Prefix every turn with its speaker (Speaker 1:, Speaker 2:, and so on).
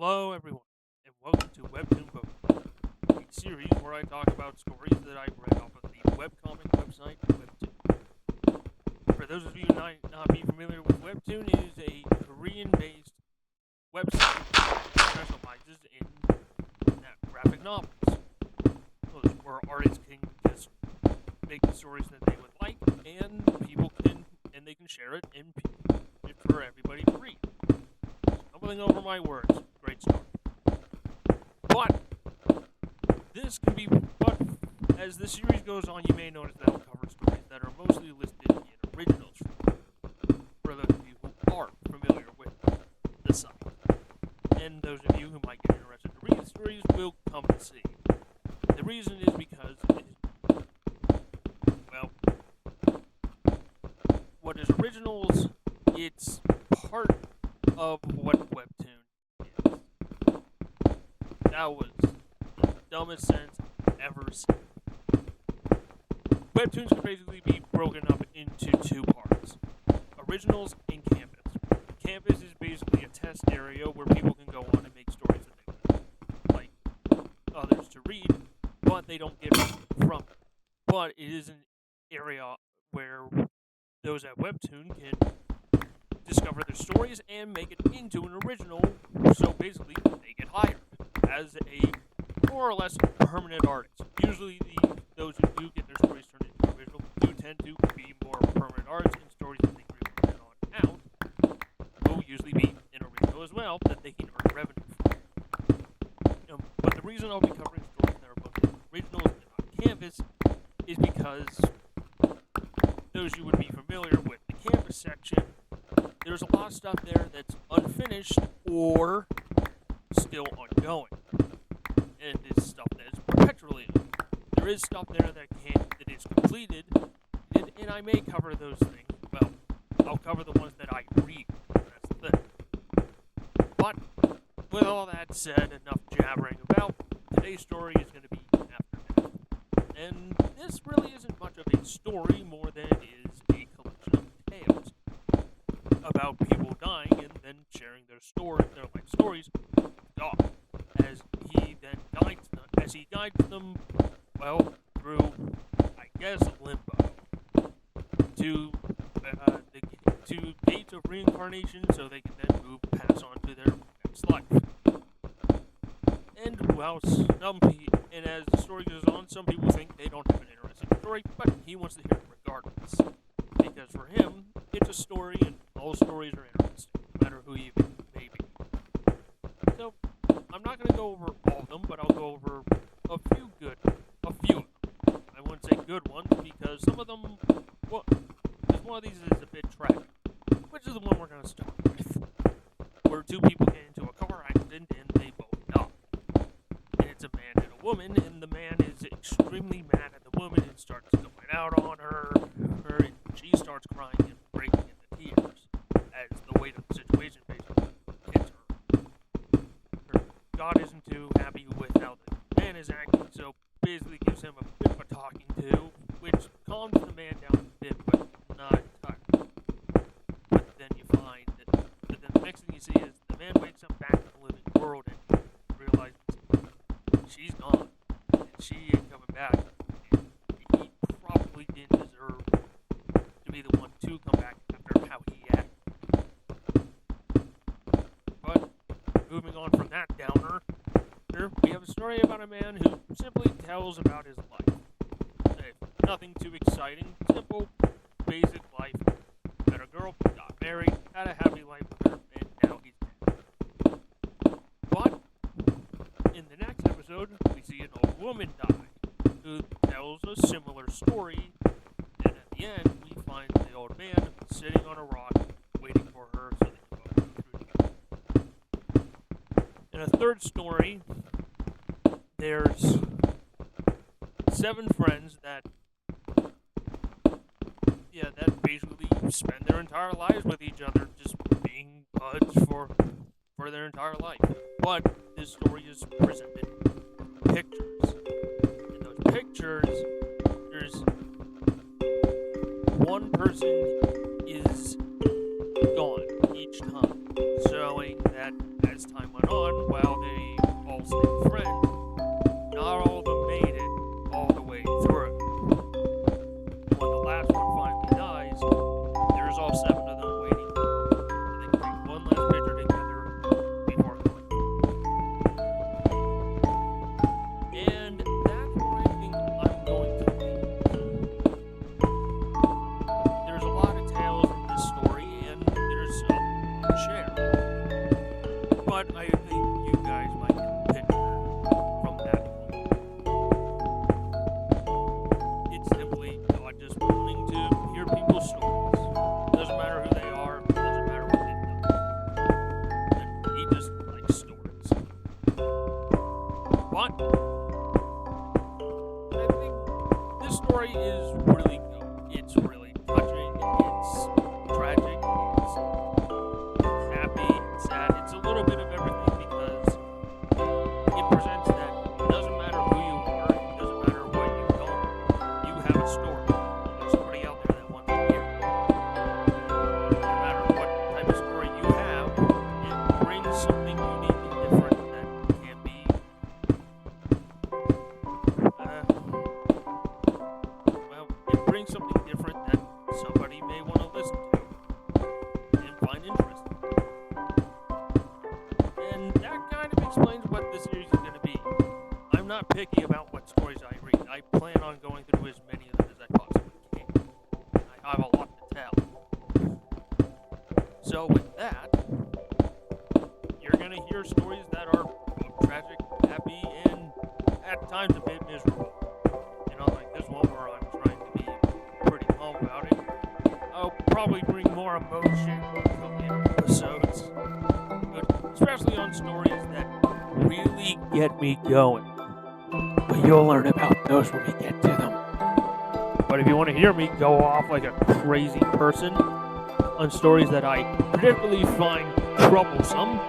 Speaker 1: Hello, everyone, and welcome to Webtoon Bookclub, a series where I talk about stories that I read off of the webcomic website Webtoon. For those of you who might not be familiar with Webtoon, it is a Korean-based website that specializes in graphic novels, where artists can just make the stories that they would like, and they can share it for everybody to read. Stumbling over my words, great start. But but as the series goes on, you may notice that I'll cover stories that are mostly listed in originals for those of you who are familiar with the site. And those of you who might get interested to read the stories will come to see. The reason is because, what is originals, it's part of what Webtoon is. That was the dumbest sentence I've ever seen. Webtoons can basically be broken up into two parts: originals and Canvas. Canvas is basically a test area where people can go on and make stories that they would like others to read, but they don't get from it. But it is an area where those at Webtoon can discover their stories and make it into an original, so basically they get hired as a more or less permanent artist. Usually those who do get their stories turned into original do tend to be more permanent artists, and stories that they really put on out will usually be an original as well that they can earn revenue from. But the reason I'll be covering stories that are both in originals and on Canvas is because those you would be familiar with the Canvas section, there's a lot of stuff there that's unfinished or still ongoing, and it's stuff that is perpetually ongoing. There is stuff there that is completed, and I may cover those things. Well, I'll cover the ones that I read. That's the thing. But with all that said, enough jabbering about. Today's story is going to be After Death, and this really isn't much of a story more than it is a collection of tales about people dying and then sharing their life stories with God, as he guides them, through, I guess, limbo, to to gates of reincarnation, so they can then pass on to their next life. And as the story goes on, some people think they don't have an interesting story, but he wants to hear it regardless, because for him, it's a story, and all stories are interesting, no matter who you may be. So, I'm not going to go over all of them, but I'll go over a few of them. I wouldn't say good ones, because some of them, because one of these is a bit tragic, which is the one we're going to start with, where two people get into a car accident and they both die. And it's a man and a woman, and the man is extremely mad at the woman and starts going out on her, and she starts crying and breaking into tears as the weight of the situation basically hits her. God isn't too happy with how the man is acting, so basically gives him a bit of a talking to, which calms the man down a bit, but not entirely. But then the next thing you see is the man wakes up back in the living world and realizes she's gone, and she ain't coming back, and he probably didn't deserve to be the one to come back after how he acted. But moving on from that downer, we have a story about a man who simply tells about his life. Nothing too exciting, simple, basic life. Met a girl, got married, had a happy life with her, and now he's dead. But in the next episode, we see an old woman die, who tells a similar story, and at the end, we find the old man sitting on a rock, waiting for her so they can both go through together. In a third story, there's 7 friends that basically spend their entire lives with each other, just being buds for their entire life. But this story is presented in pictures. In those pictures, there's one person is gone each time, showing that as time went on, while they all stayed friends, not all of them made it all the way through. When the last one finally dies, there's all 7 of them waiting, so they can take one last picture together before going. And that's where I think I'm going to leave. There's a lot of tales in this story, and there's some to share. But I think you guys might get the picture from that. It's simply not just wanting to hear people's stories. Doesn't matter who they are, doesn't matter what they've done. And he just likes stories. But I think this story is really good. It's really touching. It's tragic. It's happy. It's sad. It's a little bit of everything because it presents that it doesn't matter who you are. It doesn't matter what you've done. You have a story. There's somebody out there that wants to hear it. No matter what type of story you have, it brings something unique and different that can be it brings something different that somebody may want to listen to and find interesting. And that kind of explains what this series is going to be. I'm not picky about what stories I read. I plan on going through as many of them as I possibly can. I have a lot to tell. So with that, you're going to hear stories that are both tragic, happy, and at times a bit miserable. Like this one where I'm trying to be pretty calm about it. I'll probably bring more emotion to the episodes, but especially on stories that really get me going. But you'll learn about those when we get to them. But if you want to hear me go off like a crazy person on stories that I particularly find troublesome,